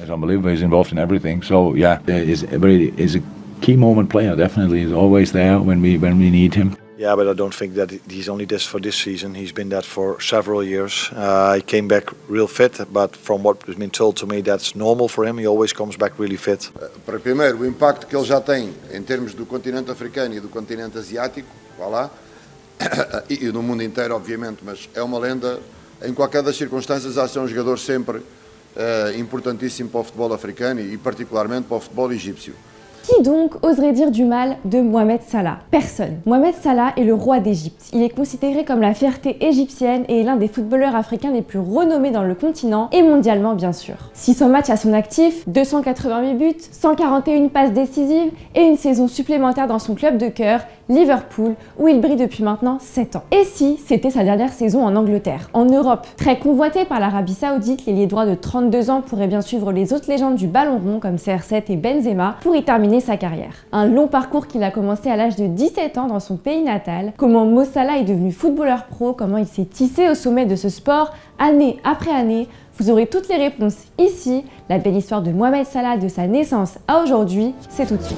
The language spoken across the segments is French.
It's unbelievable. He's involved in everything. So yeah, he's a key moment player. Definitely, he's always there when we need him. Yeah, but I don't think that he's only this for this season. He's been that for several years. He came back real fit, but from what has been told to me, that's normal for him. He always comes back really fit. Para primeiro, o impacto que ele já tem em termos do continente africano e do continente asiático, vá lá, e no mundo inteiro, obviamente, mas é uma lenda. Em qualquer das circunstâncias, há de ser um jogador sempre importantíssimo para o futebol africano e particularmente para o futebol egípcio. Qui donc oserait dire du mal de Mohamed Salah? Personne. Mohamed Salah est le roi d'Égypte. Il est considéré comme la fierté égyptienne et est l'un des footballeurs africains les plus renommés dans le continent et mondialement bien sûr. 600 matchs à son actif, 288 buts, 141 passes décisives et une saison supplémentaire dans son club de cœur, Liverpool, où il brille depuis maintenant 7 ans. Et si c'était sa dernière saison en Angleterre? En Europe, très convoité par l'Arabie Saoudite, l'ailier droit de 32 ans pourrait bien suivre les autres légendes du ballon rond comme CR7 et Benzema pour y terminer sa carrière. Un long parcours qu'il a commencé à l'âge de 17 ans dans son pays natal, comment Mo Salah est devenu footballeur pro, comment il s'est tissé au sommet de ce sport année après année. Vous aurez toutes les réponses ici. La belle histoire de Mohamed Salah de sa naissance à aujourd'hui, c'est tout de suite.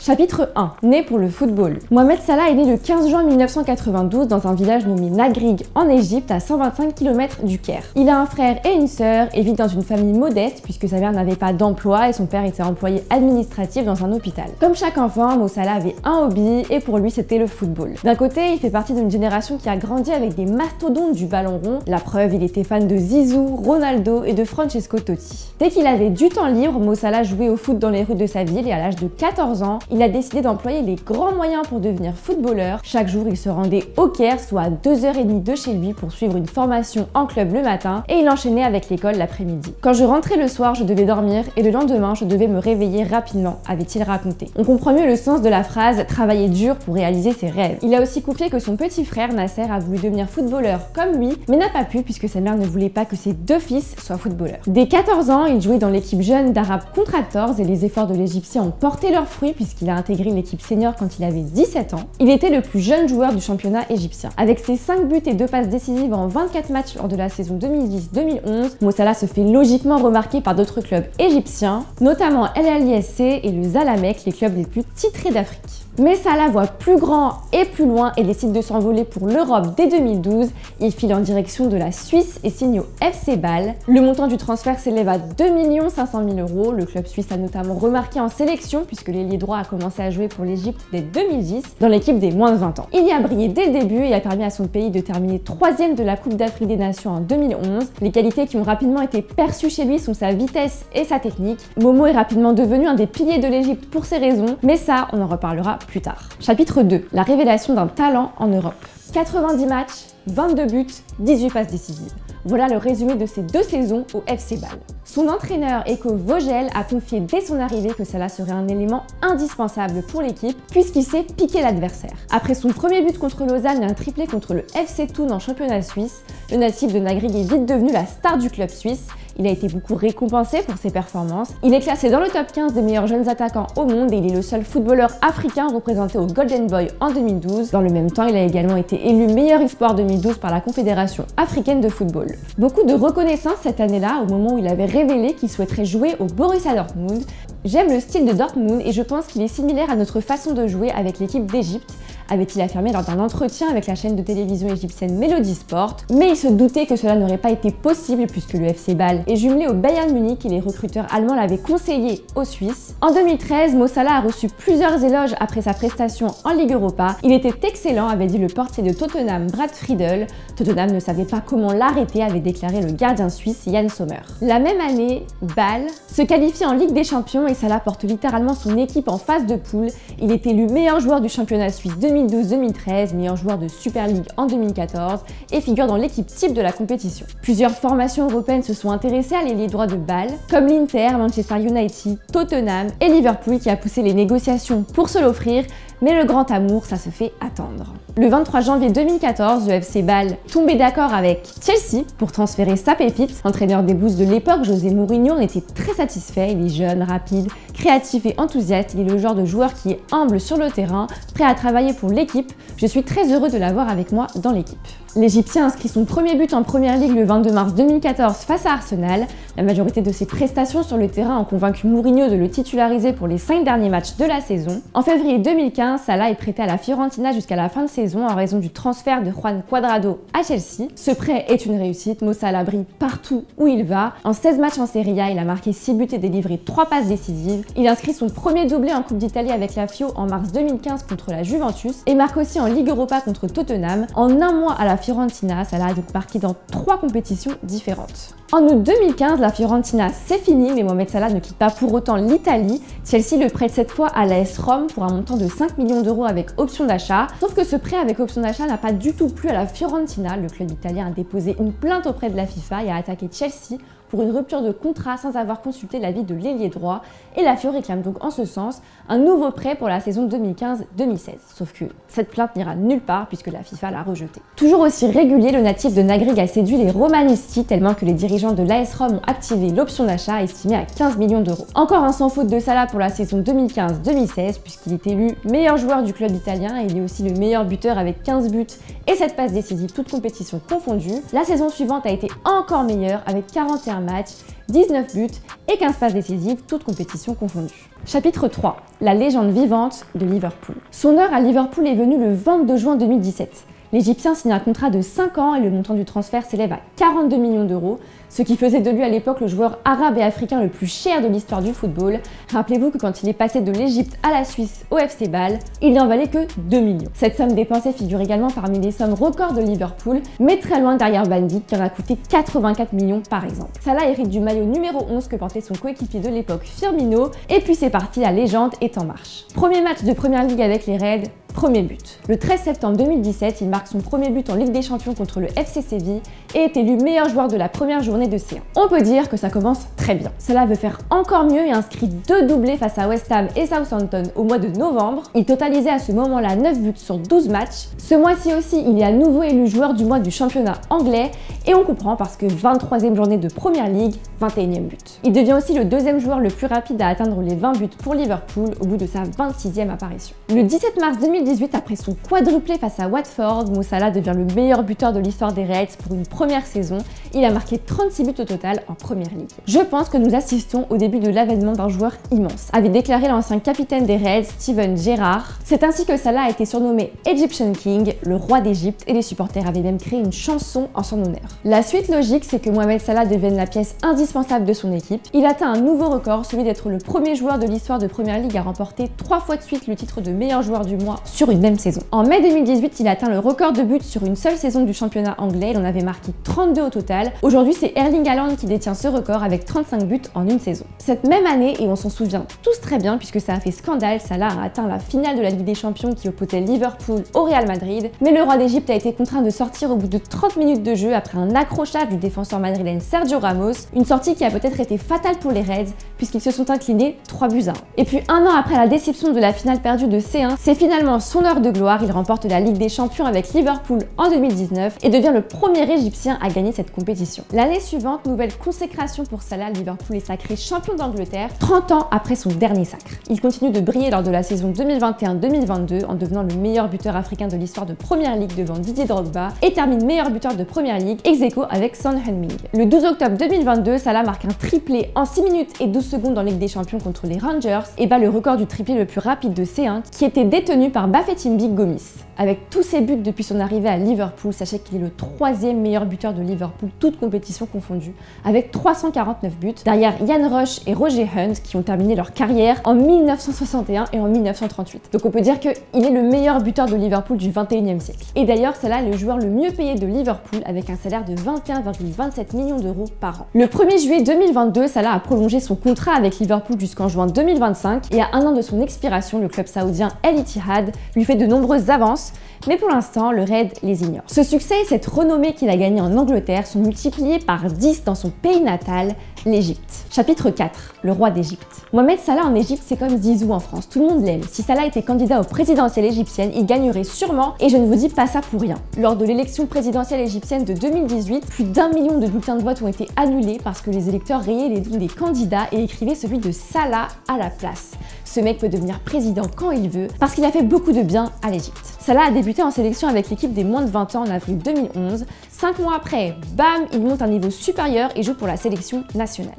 Chapitre 1. Né pour le football. Mohamed Salah est né le 15 juin 1992 dans un village nommé Nagrig en Égypte à 125 km du Caire. Il a un frère et une sœur et vit dans une famille modeste puisque sa mère n'avait pas d'emploi et son père était employé administratif dans un hôpital. Comme chaque enfant, Mo Salah avait un hobby et pour lui c'était le football. D'un côté, il fait partie d'une génération qui a grandi avec des mastodontes du ballon rond. La preuve, il était fan de Zizou, Ronaldo et de Francesco Totti. Dès qu'il avait du temps libre, Mo Salah jouait au foot dans les rues de sa ville et à l'âge de 14 ans, il a décidé d'employer les grands moyens pour devenir footballeur. Chaque jour, il se rendait au Caire, soit à 2h30 de chez lui pour suivre une formation en club le matin et il enchaînait avec l'école l'après-midi. Quand je rentrais le soir, je devais dormir et le lendemain, je devais me réveiller rapidement, avait-il raconté. On comprend mieux le sens de la phrase « travailler dur pour réaliser ses rêves ». Il a aussi confié que son petit frère Nasser a voulu devenir footballeur comme lui, mais n'a pas pu puisque sa mère ne voulait pas que ses deux fils soient footballeurs. Dès 14 ans, il jouait dans l'équipe jeune d'Arab Contractors et les efforts de l'Égyptien ont porté leurs fruits puisqu'il a intégré l'équipe senior quand il avait 17 ans. Il était le plus jeune joueur du championnat égyptien. Avec ses 5 buts et 2 passes décisives en 24 matchs lors de la saison 2010-2011, Mo Salah se fait logiquement remarquer par d'autres clubs égyptiens, notamment El Ahly SC et le Zamalek, les clubs les plus titrés d'Afrique. Mais Salah voit plus grand et plus loin et décide de s'envoler pour l'Europe dès 2012. Il file en direction de la Suisse et signe au FC Bâle. Le montant du transfert s'élève à 2 500 000 €. Le club suisse a notamment remarqué en sélection puisque l'ailier droit a commencé à jouer pour l'Égypte dès 2010 dans l'équipe des moins de 20 ans. Il y a brillé dès le début et a permis à son pays de terminer 3e de la Coupe d'Afrique des Nations en 2011. Les qualités qui ont rapidement été perçues chez lui sont sa vitesse et sa technique. Momo est rapidement devenu un des piliers de l'Égypte pour ces raisons, mais ça, on en reparlera plus tard. Chapitre 2. La révélation d'un talent en Europe. 90 matchs, 22 buts, 18 passes décisives. Voilà le résumé de ses 2 saisons au FC Bâle. Son entraîneur Eko Vogel a confié dès son arrivée que Salah serait un élément indispensable pour l'équipe puisqu'il sait piquer l'adversaire. Après son premier but contre Lausanne et un triplé contre le FC Thun en championnat suisse, le natif de Nagrig est vite devenu la star du club suisse. Il a été beaucoup récompensé pour ses performances. Il est classé dans le top 15 des meilleurs jeunes attaquants au monde et il est le seul footballeur africain représenté au Golden Boy en 2012. Dans le même temps, il a également été élu meilleur espoir 2012 par la Confédération africaine de football. Beaucoup de reconnaissance cette année-là, au moment où il avait révélé qu'il souhaiterait jouer au Borussia Dortmund. J'aime le style de Dortmund et je pense qu'il est similaire à notre façon de jouer avec l'équipe d'Égypte, avait-il affirmé lors d'un entretien avec la chaîne de télévision égyptienne Melody Sport. Mais il se doutait que cela n'aurait pas été possible puisque le FC Bâle est jumelé au Bayern Munich et les recruteurs allemands l'avaient conseillé aux Suisses. En 2013, Mo Salah a reçu plusieurs éloges après sa prestation en Ligue Europa. Il était excellent, avait dit le portier de Tottenham Brad Friedel. Tottenham ne savait pas comment l'arrêter, avait déclaré le gardien suisse Yann Sommer. La même année, Bâle se qualifie en Ligue des Champions et Salah porte littéralement son équipe en phase de poule. Il est élu meilleur joueur du championnat suisse 2012-2013, meilleur joueur de Super League en 2014 et figure dans l'équipe type de la compétition. Plusieurs formations européennes se sont intéressées à l'ailier droit de Bâle, comme l'Inter, Manchester United, Tottenham et Liverpool qui a poussé les négociations pour se l'offrir, mais le grand amour, ça se fait attendre. Le 23 janvier 2014, le FC Bâle tombait d'accord avec Chelsea pour transférer sa pépite. L'entraîneur des Blues de l'époque, José Mourinho, en était très satisfait. Il est jeune, rapide, créatif et enthousiaste. Il est le genre de joueur qui est humble sur le terrain, prêt à travailler pour l'équipe. Je suis très heureux de l'avoir avec moi dans l'équipe. L'Égyptien inscrit son premier but en Première Ligue le 22 mars 2014 face à Arsenal. La majorité de ses prestations sur le terrain ont convaincu Mourinho de le titulariser pour les 5 derniers matchs de la saison. En février 2015, Salah est prêté à la Fiorentina jusqu'à la fin de saison en raison du transfert de Juan Cuadrado à Chelsea. Ce prêt est une réussite, Mo Salah brille partout où il va. En 16 matchs en Serie A, il a marqué 6 buts et délivré 3 passes décisives. Il inscrit son premier doublé en Coupe d'Italie avec la Fio en mars 2015 contre la Juventus et marque aussi en Ligue Europa contre Tottenham. En un mois à la Fiorentina, Salah a donc marqué dans 3 compétitions différentes. En août 2015, la Fiorentina c'est fini, mais Mohamed Salah ne quitte pas pour autant l'Italie. Chelsea le prête cette fois à l'AS Rome pour un montant de 5 millions d'euros avec option d'achat. Sauf que ce prêt avec option d'achat n'a pas du tout plu à la Fiorentina. Le club italien a déposé une plainte auprès de la FIFA et a attaqué Chelsea pour une rupture de contrat sans avoir consulté l'avis de l'ailier droit. Et la Fio réclame donc en ce sens un nouveau prêt pour la saison 2015-2016. Sauf que cette plainte n'ira nulle part puisque la FIFA l'a rejetée. Toujours aussi régulier, le natif de Nagrig a séduit les romanisti tellement que les dirigeants de l'AS Rome ont activé l'option d'achat estimée à 15 millions d'euros. Encore un sans faute de Salah pour la saison 2015-2016 puisqu'il est élu meilleur joueur du club italien et il est aussi le meilleur buteur avec 15 buts et 7 passes décisives toutes compétitions confondues. La saison suivante a été encore meilleure avec 41 matchs, 19 buts et 15 passes décisives, toutes compétitions confondues. Chapitre 3. La légende vivante de Liverpool. Son heure à Liverpool est venue le 22 juin 2017. L'Égyptien signe un contrat de 5 ans et le montant du transfert s'élève à 42 millions d'euros, ce qui faisait de lui à l'époque le joueur arabe et africain le plus cher de l'histoire du football. Rappelez-vous que quand il est passé de l'Égypte à la Suisse au FC Bâle, il n'en valait que 2 millions. Cette somme dépensée figure également parmi les sommes records de Liverpool, mais très loin derrière Bandit qui en a coûté 84 millions par exemple. Salah hérite du maillot numéro 11 que portait son coéquipier de l'époque Firmino, et puis c'est parti, la légende est en marche. Premier match de Première Ligue avec les Reds, premier but. Le 13 septembre 2017, il marque son premier but en Ligue des Champions contre le FC Séville et est élu meilleur joueur de la première journée de C1. On peut dire que ça commence très bien. Salah veut faire encore mieux et inscrit 2 doublés face à West Ham et Southampton au mois de novembre. Il totalisait à ce moment-là 9 buts sur 12 matchs. Ce mois-ci aussi, il est à nouveau élu joueur du mois du championnat anglais et on comprend parce que 23e journée de Première Ligue, 21e but. Il devient aussi le 2e joueur le plus rapide à atteindre les 20 buts pour Liverpool au bout de sa 26e apparition. Le 17 mars 2018, après son quadruplé face à Watford, Mo Salah devient le meilleur buteur de l'histoire des Reds pour une première saison. Il a marqué 36 buts au total en Première Ligue. Je pense que nous assistons au début de l'avènement d'un joueur immense, avait déclaré l'ancien capitaine des Reds, Steven Gerrard. C'est ainsi que Salah a été surnommé Egyptian King, le roi d'Égypte, et les supporters avaient même créé une chanson en son honneur. La suite logique, c'est que Mohamed Salah devienne la pièce indispensable de son équipe. Il atteint un nouveau record, celui d'être le premier joueur de l'histoire de Première Ligue à remporter 3 fois de suite le titre de meilleur joueur du mois sur une même saison. En mai 2018, il atteint le record de buts sur une seule saison du championnat anglais, il en avait marqué 32 au total. Aujourd'hui, c'est Erling Haaland qui détient ce record avec 35 buts en une saison. Cette même année, et on s'en souvient tous très bien puisque ça a fait scandale, Salah a atteint la finale de la Ligue des Champions qui opposait Liverpool au Real Madrid, mais le roi d'Égypte a été contraint de sortir au bout de 30 minutes de jeu après un accrochage du défenseur madrilène Sergio Ramos, une sortie qui a peut-être été fatale pour les Reds puisqu'ils se sont inclinés 3-1. Et puis un an après la déception de la finale perdue de C1, c'est finalement son heure de gloire. Il remporte la Ligue des Champions avec Liverpool en 2019 et devient le premier Égyptien à gagner cette compétition. L'année suivante, nouvelle consécration pour Salah, Liverpool est sacré champion d'Angleterre 30 ans après son dernier sacre. Il continue de briller lors de la saison 2021-2022 en devenant le meilleur buteur africain de l'histoire de Première Ligue devant Didier Drogba et termine meilleur buteur de Première Ligue ex aequo avec Son Heung-min. Le 12 octobre 2022, Salah marque un triplé en 6 minutes et 12 secondes en Ligue des Champions contre les Rangers et bat le record du triplé le plus rapide de C1 qui était détenu par Bafétimbi Gomis. Avec tous ses buts depuis son arrivée à Liverpool, sachez qu'il est le 3e meilleur buteur de Liverpool, toutes compétitions confondues, avec 349 buts, derrière Ian Rush et Roger Hunt qui ont terminé leur carrière en 1961 et en 1938. Donc on peut dire qu'il est le meilleur buteur de Liverpool du 21e siècle. Et d'ailleurs, Salah est le joueur le mieux payé de Liverpool avec un salaire de 21,27 millions d'euros par an. Le 1er juillet 2022, Salah a prolongé son contrat avec Liverpool jusqu'en juin 2025 et à un an de son expiration, le club saoudien El Ittihad lui fait de nombreuses avances, mais pour l'instant, le Red les ignore. Ce succès et cette renommée qu'il a gagnée en Angleterre sont multipliés par 10 dans son pays natal, l'Égypte. Chapitre 4. Le roi d'Égypte. Mohamed Salah en Égypte, c'est comme Zizou en France, tout le monde l'aime. Si Salah était candidat aux présidentielles égyptiennes, il gagnerait sûrement, et je ne vous dis pas ça pour rien. Lors de l'élection présidentielle égyptienne de 2018, plus d'1 million de bulletins de vote ont été annulés parce que les électeurs rayaient les noms des candidats et écrivaient celui de Salah à la place. Ce mec peut devenir président quand il veut parce qu'il a fait beaucoup de bien à l'Égypte. Salah a débuté en sélection avec l'équipe des moins de 20 ans en avril 2011. 5 mois après, bam, il monte à un niveau supérieur et joue pour la sélection nationale.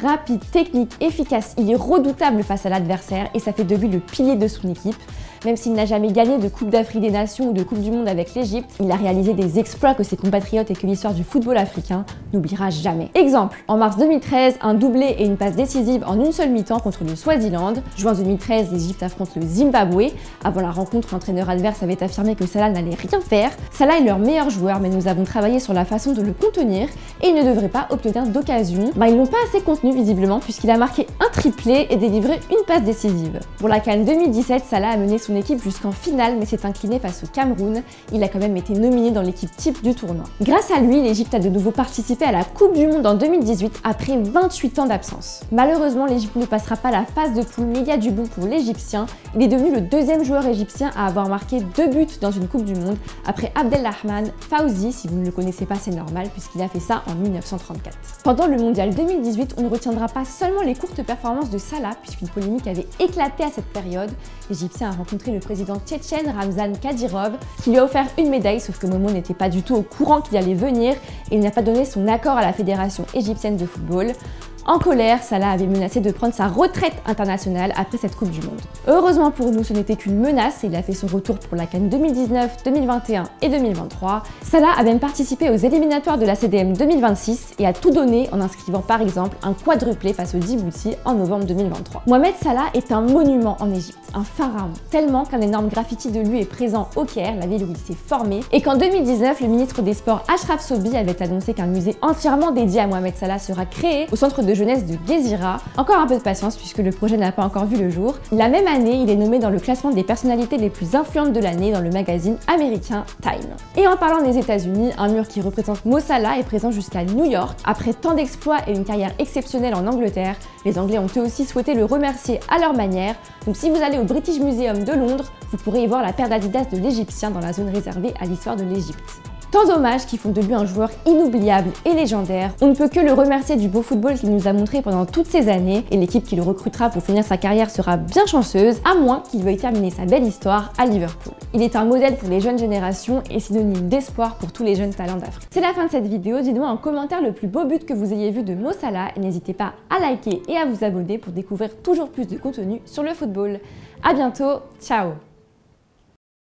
Rapide, technique, efficace, il est redoutable face à l'adversaire et ça fait de lui le pilier de son équipe. Même s'il n'a jamais gagné de Coupe d'Afrique des Nations ou de Coupe du Monde avec l'Égypte, il a réalisé des exploits que ses compatriotes et que l'histoire du football africain n'oubliera jamais. Exemple, en mars 2013, un doublé et une passe décisive en une seule mi-temps contre le Swaziland. Juin 2013, l'Égypte affronte le Zimbabwe. Avant la rencontre, l'entraîneur adverse avait affirmé que Salah n'allait rien faire. Salah est leur meilleur joueur, mais nous avons travaillé sur la façon de le contenir et il ne devrait pas obtenir d'occasion. Ils l'ont pas assez contenu visiblement puisqu'il a marqué un triplé et délivré une passe décisive. Pour la CAN 2017, Salah a mené son équipe jusqu'en finale mais s'est incliné face au Cameroun. Il a quand même été nominé dans l'équipe type du tournoi. Grâce à lui, l'Égypte a de nouveau participé à la Coupe du Monde en 2018 après 28 ans d'absence. Malheureusement, l'Égypte ne passera pas la phase de poule, mais il y a du bon pour l'Égyptien. Il est devenu le deuxième joueur égyptien à avoir marqué 2 buts dans une Coupe du Monde après Abdelrahman Fawzi. Si vous ne le connaissez pas, c'est normal puisqu'il a fait ça en 1934. Pendant le Mondial 2018, on ne retiendra pas seulement les courtes performances de Salah puisqu'une polémique avait éclaté à cette période. L'Égyptien a rencontré le président tchétchène Ramzan Kadyrov qui lui a offert une médaille, sauf que Momo n'était pas du tout au courant qu'il allait venir et il n'a pas donné son accord à la fédération égyptienne de football. En colère, Salah avait menacé de prendre sa retraite internationale après cette Coupe du Monde. Heureusement pour nous, ce n'était qu'une menace et il a fait son retour pour la CAN 2019, 2021 et 2023. Salah a même participé aux éliminatoires de la CDM 2026 et a tout donné en inscrivant par exemple un quadruplé face au Djibouti en novembre 2023. Mohamed Salah est un monument en Égypte, un pharaon, tellement qu'un énorme graffiti de lui est présent au Caire, la ville où il s'est formé, et qu'en 2019, le ministre des Sports Achraf Sobi avait annoncé qu'un musée entièrement dédié à Mohamed Salah sera créé au centre de jeunesse de Gezira. Encore un peu de patience puisque le projet n'a pas encore vu le jour. La même année, il est nommé dans le classement des personnalités les plus influentes de l'année dans le magazine américain Time. Et en parlant des États-Unis, un mur qui représente Mo Salah est présent jusqu'à New York. Après tant d'exploits et une carrière exceptionnelle en Angleterre, les Anglais ont eux aussi souhaité le remercier à leur manière. Donc si vous allez au British Museum de Londres, vous pourrez y voir la paire d'Adidas de l'Égyptien dans la zone réservée à l'histoire de l'Égypte. Tant d'hommages qui font de lui un joueur inoubliable et légendaire. On ne peut que le remercier du beau football qu'il nous a montré pendant toutes ces années et l'équipe qui le recrutera pour finir sa carrière sera bien chanceuse, à moins qu'il veuille terminer sa belle histoire à Liverpool. Il est un modèle pour les jeunes générations et synonyme d'espoir pour tous les jeunes talents d'Afrique. C'est la fin de cette vidéo, dites-moi en commentaire le plus beau but que vous ayez vu de Mo Salah et n'hésitez pas à liker et à vous abonner pour découvrir toujours plus de contenu sur le football. À bientôt, ciao!